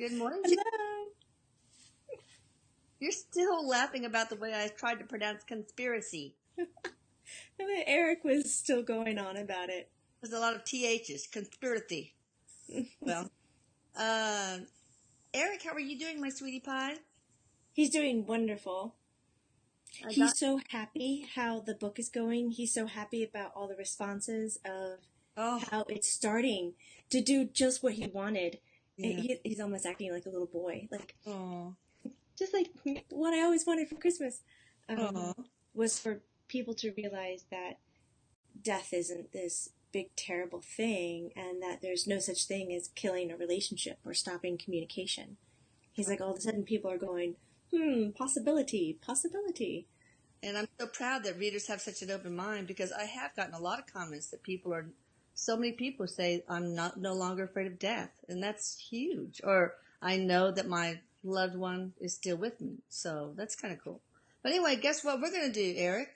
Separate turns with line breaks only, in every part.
Good morning, Jan.
Hello.
You're still laughing about the way I tried to pronounce conspiracy.
Eric was still going on about it.
There's a lot of THs, conspiracy. Well, uh, Eric, how are you doing, my sweetie pie?
He's doing wonderful.
I got,
He's so happy how the book is going. He's so happy about all the responses of
oh,
how it's starting to do just what he wanted.
yeah.
He's almost acting like a little boy, like
Oh,
just like what I always wanted for Christmas
oh,
was for people to realize that death isn't this big terrible thing, and that there's no such thing as killing a relationship or stopping communication. He's like, all of a sudden people are going, possibility, possibility.
and I'm so proud that readers have such an open mind because I have gotten a lot of comments that so many people say I'm no longer afraid of death, and that's huge. Or I know that my loved one is still with me, so that's kind of cool. But anyway, guess what we're going to do, Eric?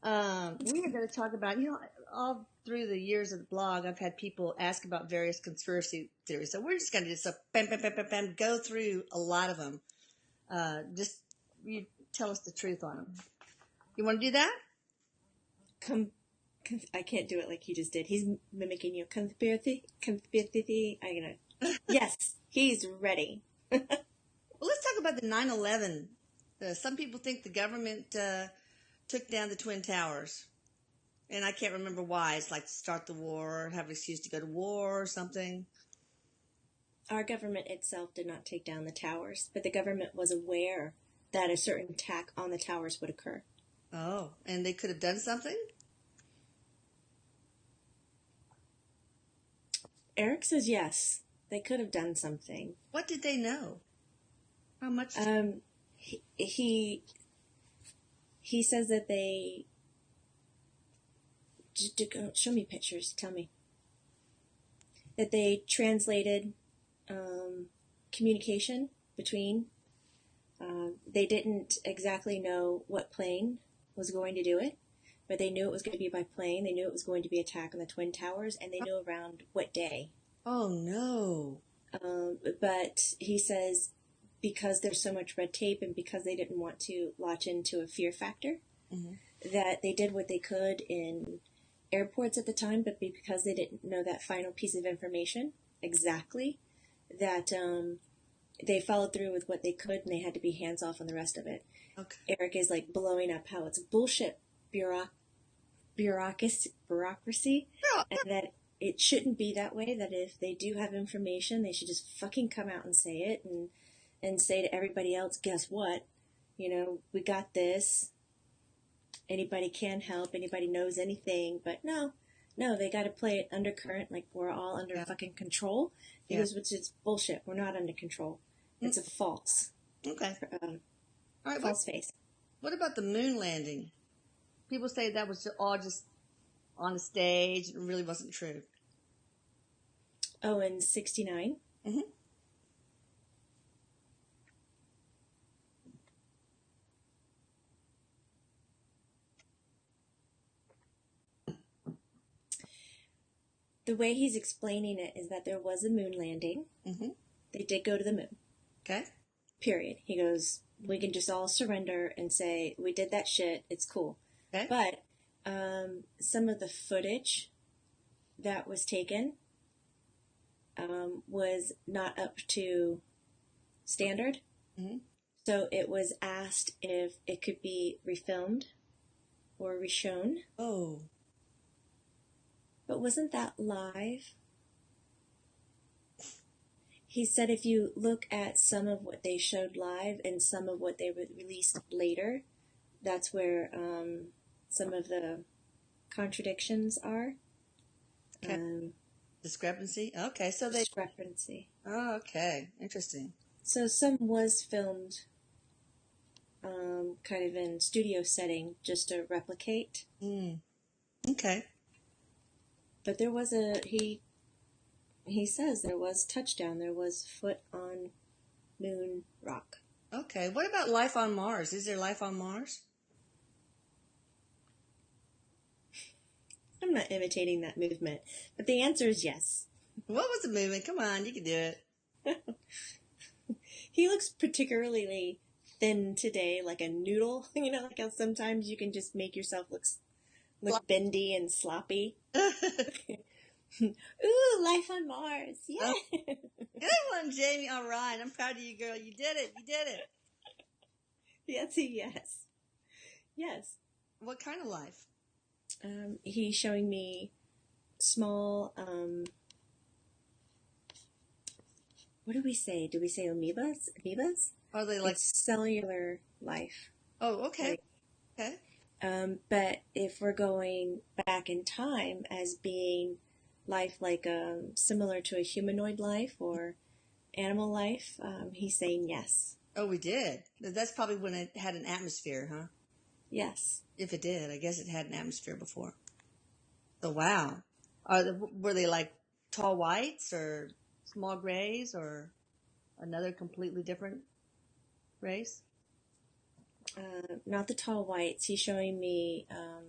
We are going to talk about, all through the years of the blog, I've had people ask about various conspiracy theories. So we're just going to just bam, bam, bam, bam, bam, go through a lot of them. Just you tell us the truth on them. You want to do that?
I can't do it like he just did. He's mimicking you. Conspiracy. Yes, he's ready.
Well, let's talk about the 9/11. Some people think the government took down the Twin Towers. And I can't remember why. It's like to start the war, have an excuse to go to war or something.
Our government itself did not take down the towers, but the government was aware that a certain attack on the towers would occur.
Oh, and they could have done something?
Eric says yes, they could have done something.
What did they know? How much?
He says that they show me pictures. Tell me that they translated communication between. They didn't exactly know what plane was going to do it, but they knew it was going to be by plane. They knew it was going to be attack on the Twin Towers, and they knew around what day.
Oh, no.
But he says because there's so much red tape and because they didn't want to latch into a fear factor, that they did what they could in airports at the time, but because they didn't know that final piece of information exactly, that they followed through with what they could, and they had to be hands off on the rest of it.
Okay.
Eric is like blowing up how it's bullshit bureaucracy, and that it shouldn't be that way, that if they do have information, they should just fucking come out and say it, and say to everybody else, guess what? We got this. Anybody can help. Anybody knows anything. But no, they got to play it undercurrent, like we're all under fucking control. Because which is bullshit. We're not under control. It's a false.
Okay. All right.
False face.
What about the moon landing? People say that was all just on a stage. It really wasn't true.
Oh, in 69?
Mm-hmm.
The way he's explaining it is that there was a moon landing.
Mm-hmm.
They did go to the moon.
Okay.
Period. He goes, we can just all surrender and say, we did that shit, it's cool.
Okay.
But some of the footage that was taken was not up to standard.
Mm-hmm.
So it was asked if it could be refilmed or reshown.
Oh.
But wasn't that live? He said if you look at some of what they showed live and some of what they released later, that's where some of the contradictions are.
Okay. Discrepancy? Okay, so
Discrepancy.
Oh, okay. Interesting.
So some was filmed kind of in studio setting just to replicate.
Okay.
But there was he says there was touchdown. There was foot on moon rock.
Okay. What about life on Mars? Is there life on Mars?
I'm not imitating that movement, but the answer is yes.
What was the movement? Come on, you can do it.
He looks particularly thin today, like a noodle. You know, like how sometimes you can just make yourself look bendy and sloppy. Ooh, life on Mars. Yeah.
Good one, Jamie. All right. I'm proud of you, girl. You did it. You did it.
Yes, yes. Yes.
What kind of life?
He's showing me small, what do we say? Do we say amoebas? Amoebas?
Are they like?
It's cellular life.
Oh, okay.
Like,
Okay.
but if we're going back in time as being life like similar to a humanoid life or animal life, he's saying yes.
Oh, we did. That's probably when it had an atmosphere, huh?
Yes.
If it did, I guess it had an atmosphere before. So wow. Were they like tall whites or small grays or another completely different race?
Not the tall whites. He's showing me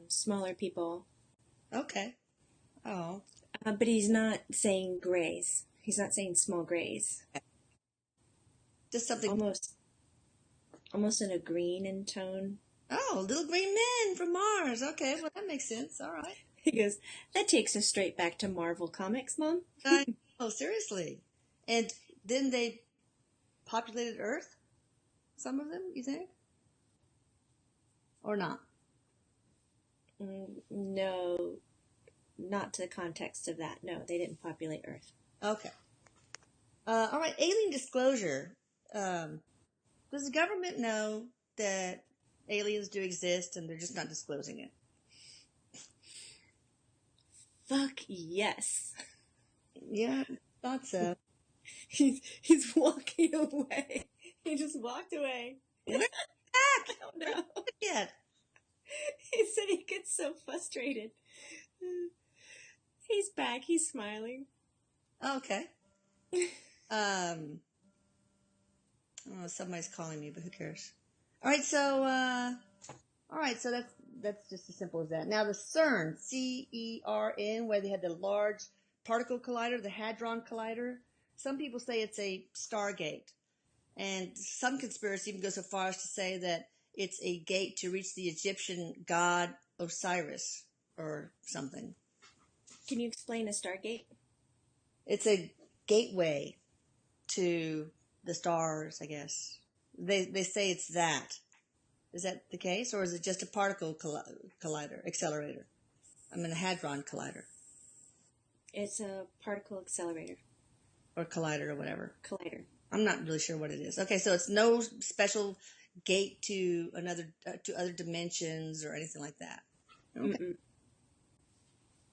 smaller people.
Okay. Oh.
But he's not saying grays. He's not saying small grays.
Just something.
Almost in a green in tone.
Oh, little green men from Mars. Okay, well that makes sense. All right.
He goes, that takes us straight back to Marvel Comics, Mom.
Oh, seriously. And then they populated Earth? Some of them, you think? Or not?
No, not to the context of that. No, they didn't populate Earth.
Okay. All right, alien disclosure. Does the government know that aliens do exist and they're just not disclosing it?
Fuck yes.
Yeah, thought so.
He's walking away. He just walked away.
Where's back?
I don't know.
Yet.
He said he gets so frustrated. He's back. He's smiling.
Okay. Oh, somebody's calling me, but who cares? All right, so that's just as simple as that. Now the CERN, CERN, where they had the Large Particle Collider, the Hadron Collider. Some people say it's a Stargate, and some conspiracy even goes so far as to say that it's a gate to reach the Egyptian god Osiris or something.
Can you explain a Stargate?
It's a gateway to the stars, I guess. They say it's that. Is that the case, or is it just a particle collider, accelerator? I mean, a hadron collider.
It's a particle accelerator.
Or collider or whatever.
Collider.
I'm not really sure what it is. Okay, so it's no special gate to to other dimensions or anything like that. Okay.
Mm-mm.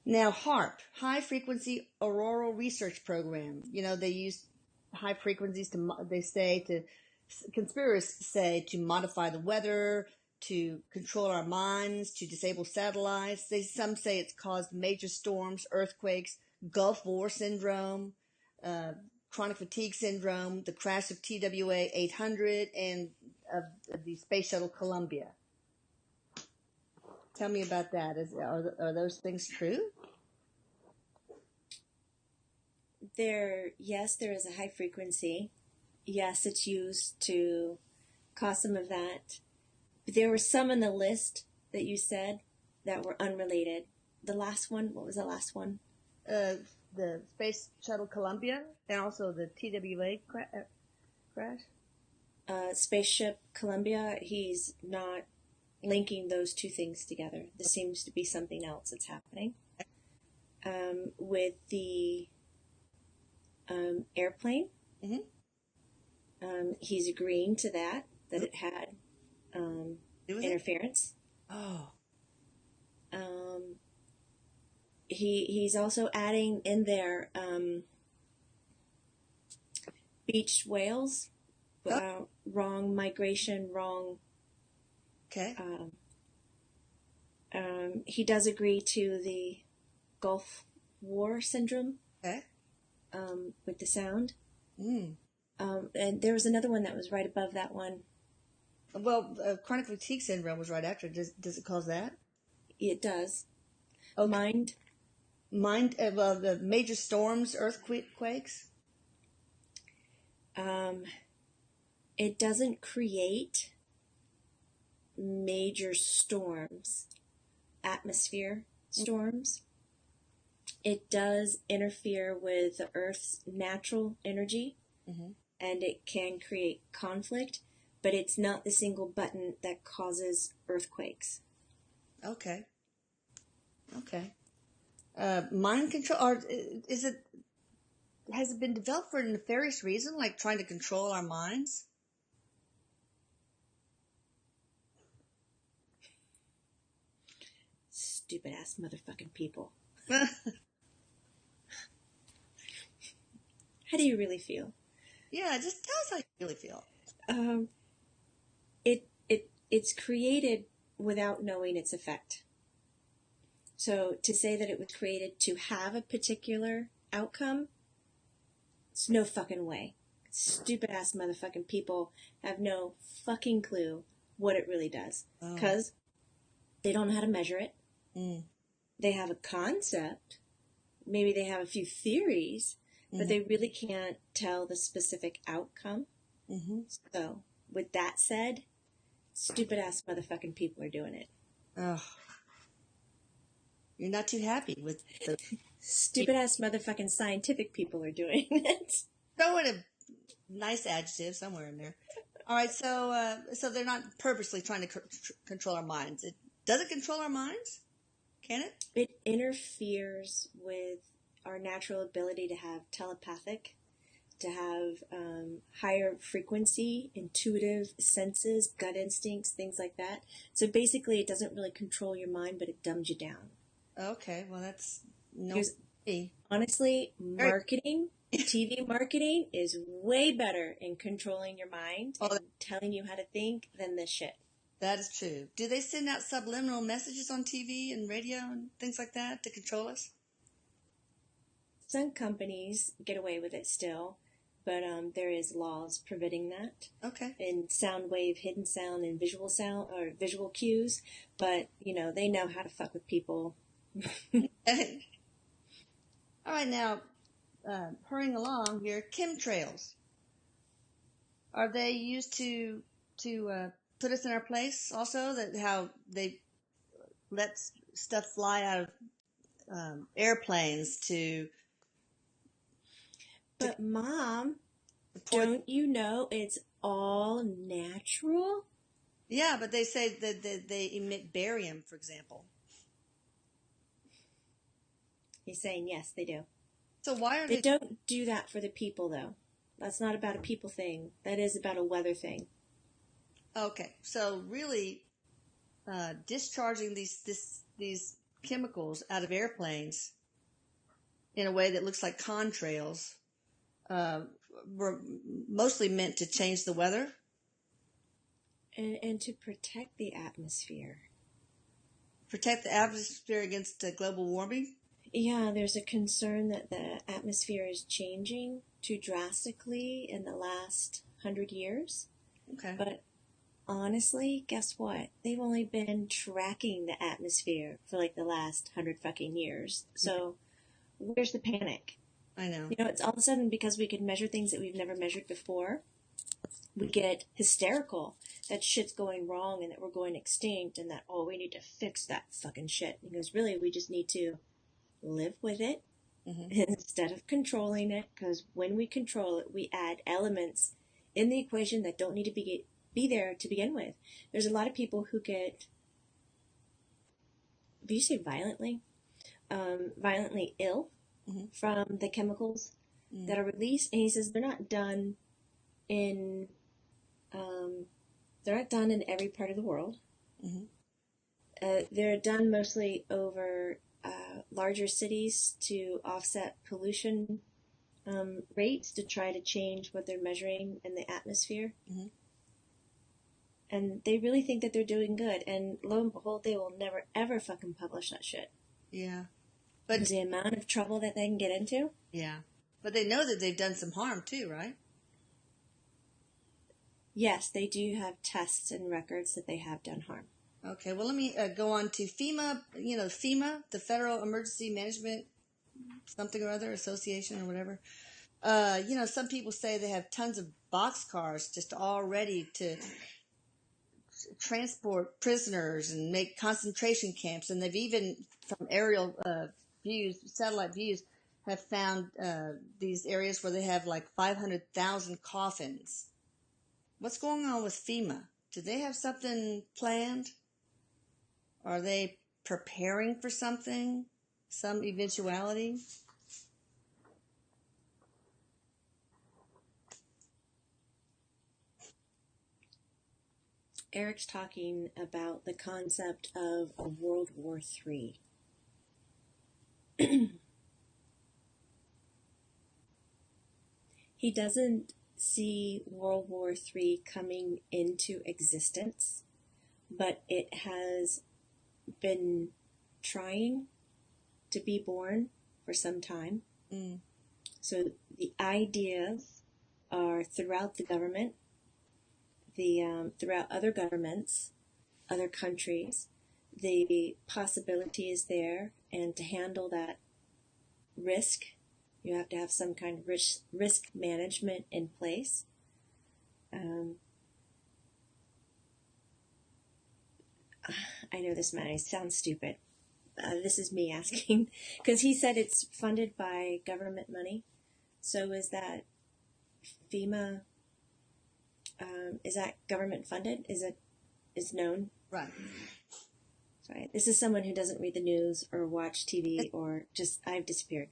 Now, HARP, High Frequency Auroral Research Program. You know, they use high frequencies conspiracists say to modify the weather, to control our minds, to disable satellites. Some say it's caused major storms, earthquakes, Gulf War syndrome, chronic fatigue syndrome, the crash of TWA 800, and of the Space Shuttle Columbia. Tell me about that. Are those things true?
Yes, there is a high frequency. Yes, it's used to cause some of that. But there were some in the list that you said that were unrelated. The last one, what was the last one?
The Space Shuttle Columbia and also the TWA crash.
Spaceship Columbia, he's not linking those two things together. This seems to be something else that's happening. With the airplane, he's agreeing to that it had interference.
Oh.
He's also adding in there beached whales. Wrong migration, wrong.
Okay.
He does agree to the Gulf War syndrome.
Okay.
With the sound.
Mm.
And there was another one that was right above that one.
Well, chronic fatigue syndrome was right after. Does it cause that?
It does.
Oh,
Mind.
Well, the major storms, earthquakes.
It doesn't create major storms, atmosphere storms. It does interfere with the Earth's natural energy, and it can create conflict, but it's not the single button that causes earthquakes.
Okay. Okay. Mind control, or has it been developed for a nefarious reason, like trying to control our minds?
Stupid ass motherfucking people.
Yeah,
How do you really feel?
just tell us how you really feel.
It's created without knowing its effect. So to say that it was created to have a particular outcome, it's no fucking way. Stupid ass motherfucking people have no fucking clue what it really does. Because they don't know how to measure it. They have a concept. Maybe they have a few theories, but they really can't tell the specific outcome. So, with that said, stupid ass motherfucking people are doing it.
Oh, you're not too happy with the
Stupid ass motherfucking scientific people are doing it.
throw in a nice adjective somewhere in there. All right, so they're not purposely trying to control our minds. Does it control our minds? Can it?
It interferes with our natural ability to have telepathic, to have higher frequency, intuitive senses, gut instincts, things like that. So basically, it doesn't really control your mind, but it dumbs you down.
Okay, well that's no.
Because honestly, marketing, TV marketing is way better in controlling your mind and telling you how to think than this shit.
That is true. Do they send out subliminal messages on TV and radio and things like that to control us?
Some companies get away with it still, but there is laws preventing that.
Okay.
In sound wave, hidden sound, and visual sound or visual cues, but they know how to fuck with people.
All right, now hurrying along here, chemtrails. Are they used to put us in our place? Also, that how they let stuff fly out of airplanes to.
But Mom, don't you know it's all natural?
Yeah, but they say that they emit barium, for example.
He's saying yes, they do.
So why are
they don't do that for the people, though? That's not about a people thing. That is about a weather thing.
Okay, so really, discharging these chemicals out of airplanes in a way that looks like contrails were mostly meant to change the weather
and to protect the atmosphere.
Protect the atmosphere against global warming.
Yeah, there's a concern that the atmosphere is changing too drastically in the last 100 years.
Okay.
But honestly, guess what? They've only been tracking the atmosphere for like the last 100 fucking years. So where's the panic?
I know.
It's all of a sudden because we can measure things that we've never measured before. We get hysterical that shit's going wrong and that we're going extinct and that, we need to fix that fucking shit. Because really, we just need to live with it instead of controlling it, because when we control it, we add elements in the equation that don't need to be there to begin with. There's a lot of people who get, do you say violently ill from the chemicals that are released, and he says they're not done in every part of the world. They're done mostly over larger cities to offset pollution rates, to try to change what they're measuring in the atmosphere. And they really think that they're doing good, and lo and behold, they will never ever fucking publish that shit.
Yeah. But
the amount of trouble that they can get into.
Yeah. But they know that they've done some harm too, right?
Yes, they do have tests and records that they have done harm.
Okay, well, let me go on to FEMA. FEMA, the Federal Emergency Management something or other, association or whatever. Some people say they have tons of boxcars just all ready to transport prisoners and make concentration camps. And they've even, from aerial views, satellite views, have found these areas where they have like 500,000 coffins. What's going on with FEMA? Do they have something planned? Are they preparing for something? Some eventuality?
Eric's talking about the concept of a World War III. He doesn't see World War III coming into existence, but it has been trying to be born for some time.
Mm.
So the ideas are throughout the government, throughout other governments, other countries. The possibility is there, and to handle that risk, you have to have some kind of risk management in place. I know this might sound stupid. This is me asking, because he said it's funded by government money. So is that FEMA? Is that government funded? Is known?
Right.
Sorry, this is someone who doesn't read the news or watch TV or just I've disappeared.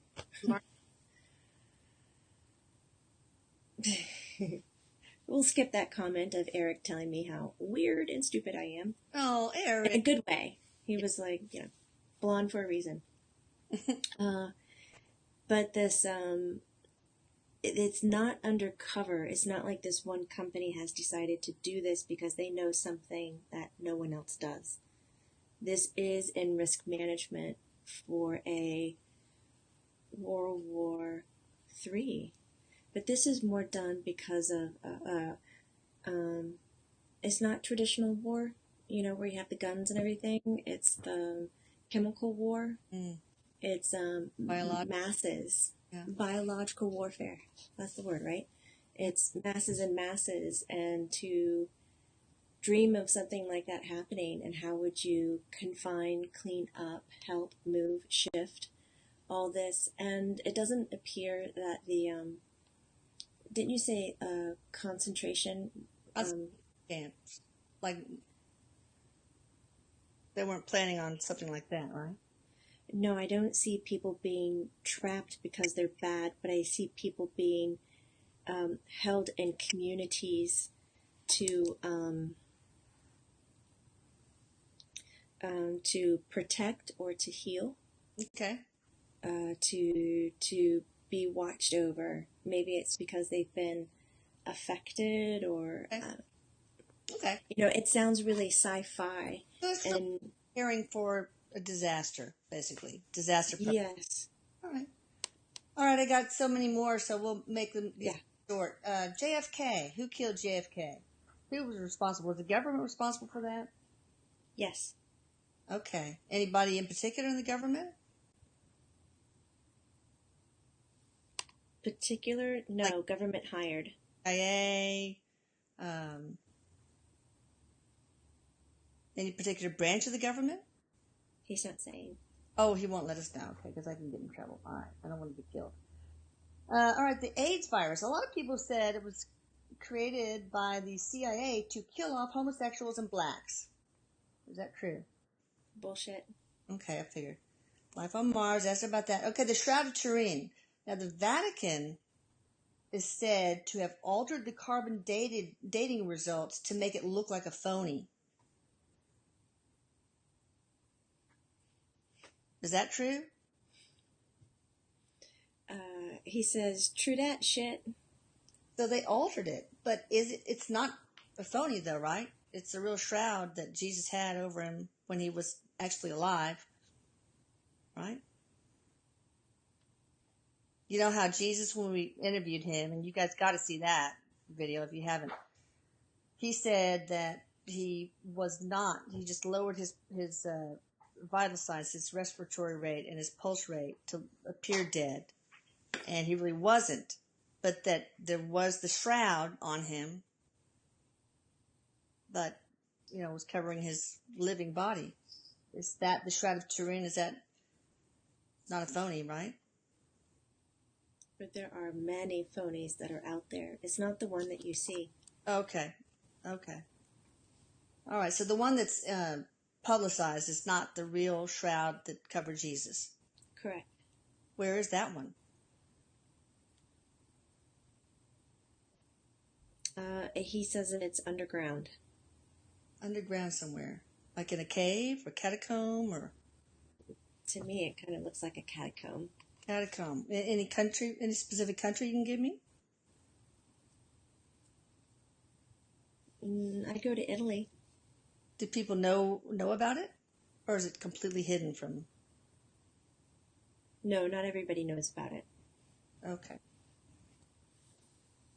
We'll skip that comment of Eric telling me how weird and stupid I am.
Oh, Eric.
In a good way. He was like, blonde for a reason. But this, it's not undercover. It's not like this one company has decided to do this because they know something that no one else does. This is in risk management for a World War III. But this is more done because of, it's not traditional war, where you have the guns and everything. It's the chemical war.
Mm.
It's masses.
Yeah.
Biological warfare. That's the word, right? It's masses and masses. And to dream of something like that happening, and how would you confine, clean up, help, move, shift, all this. And it doesn't appear that the... didn't you say concentration
camps? Like, they weren't planning on something like that, right?
No, I don't see people being trapped because they're bad, but I see people being held in communities to protect or to heal.
Okay.
To be watched over. Maybe it's because they've been affected or...
Okay.
It sounds really sci-fi.
So it's
and
preparing for a disaster, basically. Disaster prep.
Yes.
All right, I got so many more, so we'll make them short. JFK. Who killed JFK? Who was responsible? Was the government responsible for that?
Yes.
Okay. Anybody in particular in the government?
Particular? No, like government hired.
CIA. Any particular branch of the government?
He's not saying.
Oh, he won't let us know. Okay, because I can get in trouble. All right, I don't want to be killed. All right, the AIDS virus. A lot of people said it was created by the CIA to kill off homosexuals and blacks. Is that true?
Bullshit.
Okay, I figured. Life on Mars, asked about that. Okay, the Shroud of Turin. Now, the Vatican is said to have altered the carbon dating results to make it look like a phony. Is that true?
He says, true that shit.
So they altered it, but it's not a phony though, right? It's a real shroud that Jesus had over him when he was actually alive, right? You know how Jesus, when we interviewed him, and you guys got to see that video if you haven't, he said that he just lowered his vital signs, his respiratory rate and his pulse rate to appear dead. And he really wasn't. but that there was the shroud on him, but was covering his living body. Is that the Shroud of Turin? Is that not a phony, right?
But there are many phonies that are out there. It's not the one that you see.
Okay. Okay. All right. So the one that's publicized is not the real shroud that covered Jesus.
Correct.
Where is that one?
He says that it's underground.
Underground somewhere. Like in a cave or catacomb or...
To me, it kind of looks like a catacomb.
Catacomb. Any country, any specific country you can give me?
I'd go to Italy.
Do people know about it? Or is it completely hidden from...
No, not everybody knows about it.
Okay.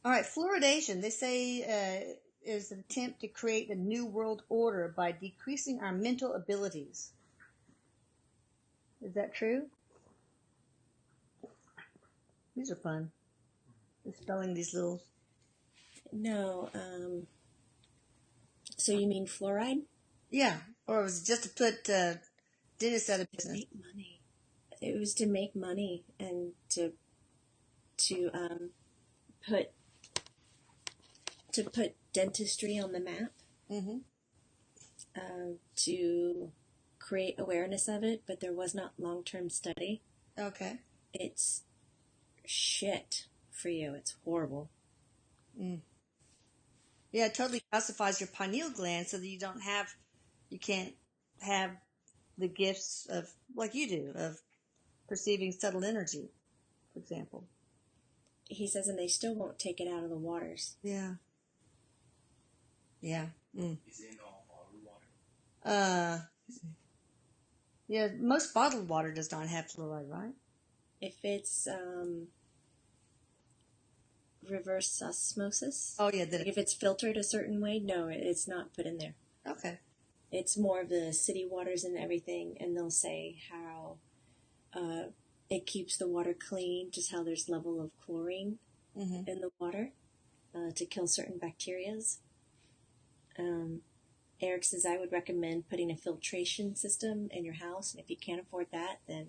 All right, fluoridation, they say, is an attempt to create a new world order by decreasing our mental abilities. Is that true? These are fun. Just spelling these little...
No, so you mean fluoride?
Yeah, or it was just to put dentists out of business.
Make money. It was to make money and to put dentistry on the map.
Mm-hmm.
To create awareness of it, but there was not long-term study.
Okay.
It's shit for you. It's horrible.
Mm. Yeah, it totally calcifies your pineal gland so that you can't have the gifts of, like you do, of perceiving subtle energy, for example.
He says, and they still won't take it out of the waters.
Yeah. Yeah. Mm.
Is it in all bottled water?
Yeah, most bottled water does not have fluoride, right?
If it's reverse osmosis.
Oh, yeah.
Like if it's filtered a certain way, no, it's not put in there.
Okay.
It's more of the city waters and everything, and they'll say how it keeps the water clean, just how there's level of chlorine
Mm-hmm.
in the water to kill certain bacterias. Erik says, I would recommend putting a filtration system in your house, and if you can't afford that, then,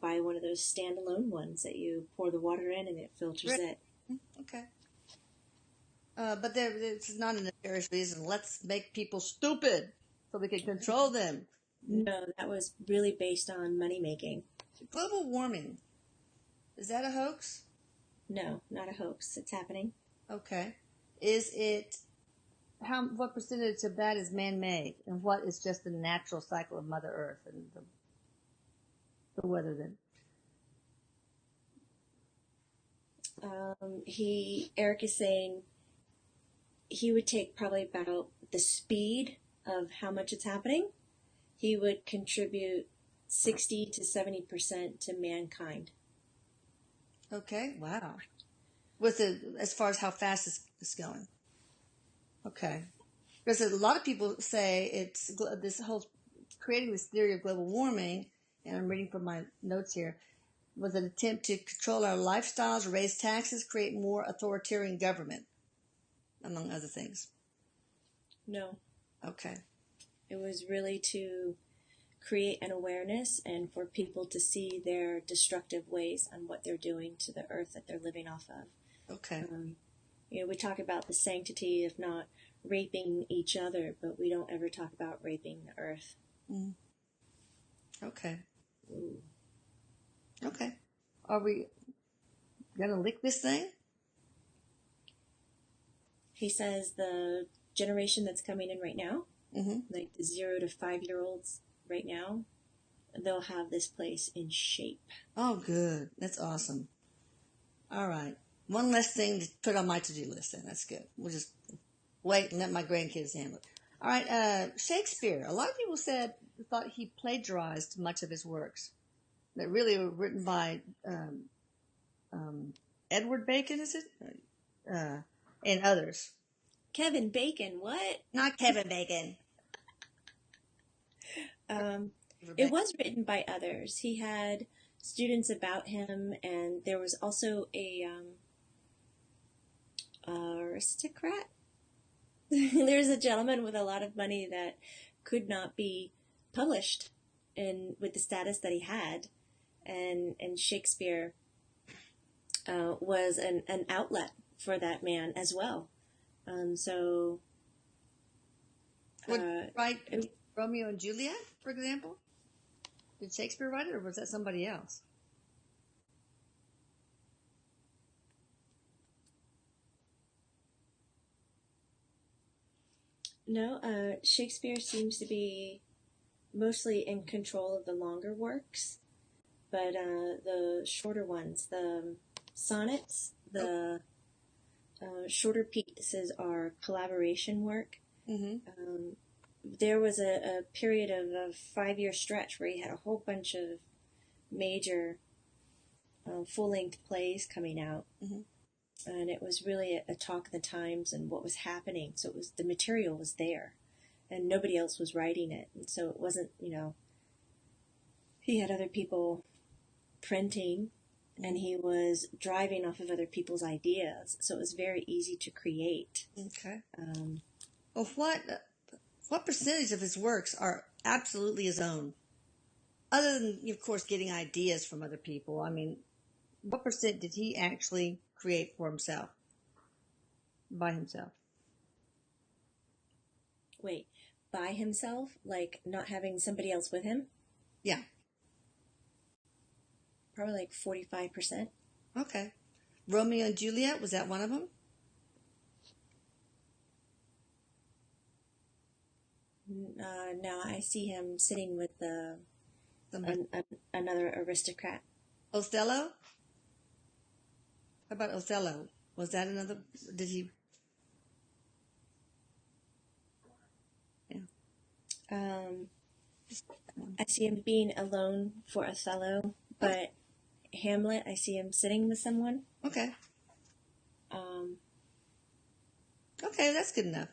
buy one of those standalone ones that you pour the water in and it filters
Right.
it.
Okay. But this is not a nefarious reason. Let's make people stupid so we can control them.
No, that was really based on money making.
Global warming. Is that a hoax?
No, not a hoax. It's happening.
Okay. Is it... what percentage of that is man-made, and what is just the natural cycle of Mother Earth and the weather then?
Erik is saying he would take probably about the speed of how much it's happening. He would contribute 60 to 70% to mankind.
Okay, wow. As far as how fast it's going. Okay. Because a lot of people say it's this whole creating this theory of global warming, and I'm reading from my notes here, was an attempt to control our lifestyles, raise taxes, create more authoritarian government, among other things.
No.
Okay.
It was really to create an awareness and for people to see their destructive ways on what they're doing to the earth that they're living off of.
Okay.
We talk about the sanctity of not raping each other, but we don't ever talk about raping the earth.
Mm. Okay.
Ooh.
Okay. Are we going to lick this thing?
He says the generation that's coming in right now, like the 0 to 5-year-olds right now, they'll have this place in shape.
Oh, good. That's awesome. All right. One less thing to put on my to-do list then. That's good. We'll just wait and let my grandkids handle it. All right. Shakespeare. A lot of people thought he plagiarized much of his works that really were written by Edward Bacon, is it? And others.
Kevin Bacon, what?
Not Kevin Bacon.
It was written by others. He had students about him, and there was also a aristocrat. There's a gentleman with a lot of money that could not be published with the status that he had, and Shakespeare was an outlet for that man as well. So,
Right, Romeo and Juliet, for example? Did Shakespeare write it, or was that somebody else?
no, Shakespeare seems to be mostly in control of the longer works, but the shorter ones, the sonnets, the shorter pieces are collaboration work.
Mm-hmm.
There was a period of a 5-year stretch where he had a whole bunch of major full-length plays coming out.
Mm-hmm.
And it was really a talk of the times and what was happening. So the material was there, and nobody else was writing it. And so it wasn't, he had other people printing, and he was driving off of other people's ideas. So it was very easy to create.
Okay. Well, what percentage of his works are absolutely his own? Other than, of course, getting ideas from other people. I mean, what percent did he actually create for himself? By himself?
Wait, by himself? Like not having somebody else with him?
Yeah.
Probably like 45%.
Okay. Romeo and Juliet, was that one of them?
No, I see him sitting with another aristocrat.
Othello? How about Othello? Was that another? Did he? Yeah.
I see him being alone for Othello, but Hamlet, I see him sitting with someone.
Okay. Okay, that's good enough.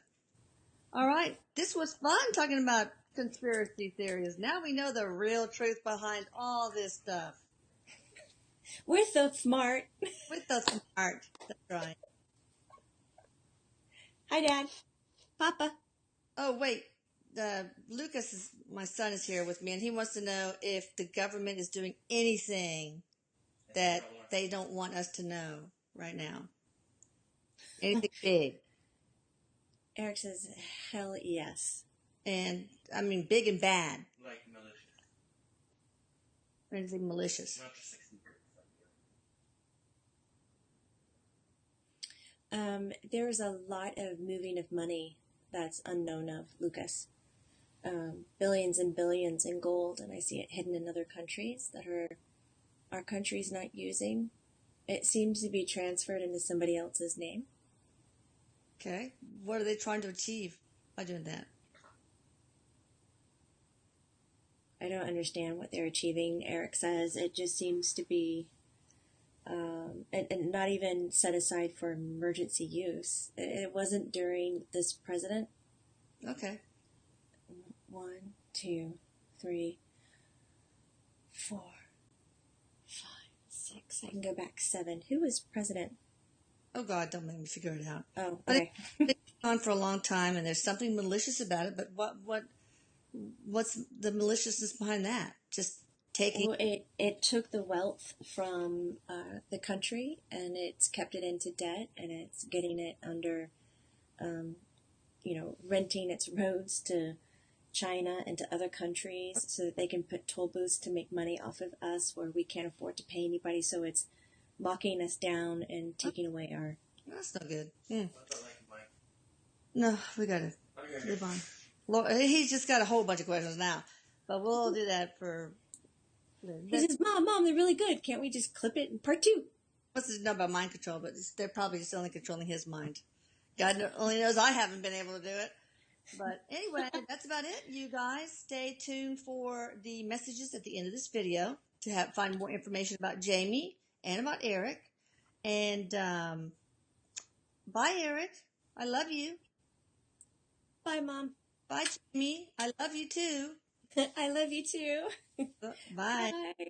All right. This was fun talking about conspiracy theories. Now we know the real truth behind all this stuff.
We're so smart.
We're so smart. That's right.
Hi, Dad. Papa.
Oh, wait. Lucas, my son, is here with me, and he wants to know if the government is doing anything that they don't want us to know right now. Anything big.
Erik says, hell yes.
And, I mean, big and bad.
Like malicious.
Anything malicious.
Not just 60%.
There's a lot of moving of money that's unknown of, Lucas. Billions and billions in gold, and I see it hidden in other countries that our country's not using. It seems to be transferred into somebody else's name.
Okay. What are they trying to achieve by doing that?
I don't understand what they're achieving. Erik says it just seems to be and not even set aside for emergency use. It wasn't during this president.
Okay.
1, 2, 3, 4, 5, 6. I can go back 7. Who was president?
Oh, God, don't make me figure it out.
Oh,
But
okay.
it's been on for a long time, and there's something malicious about it, but what's the maliciousness behind that? Just taking...
Well, it took the wealth from the country, and it's kept it into debt, and it's getting it under, renting its roads to China and to other countries so that they can put toll booths to make money off of us where we can't afford to pay anybody. So it's locking us down and taking away our...
That's not good. No, we got to move on. Lord, he's just got a whole bunch of questions now, but we'll do that for...
He says, Mom, they're really good. Can't we just clip it in part 2?
What's to know about mind control, but they're probably just only controlling his mind. God only knows I haven't been able to do it. But anyway, that's about it, you guys. Stay tuned for the messages at the end of this video to find more information about Jamie and about Erik. And bye, Erik. I love you.
Bye, Mom.
Bye, Jamie. I love you too.
I love you too.
Bye.
Bye.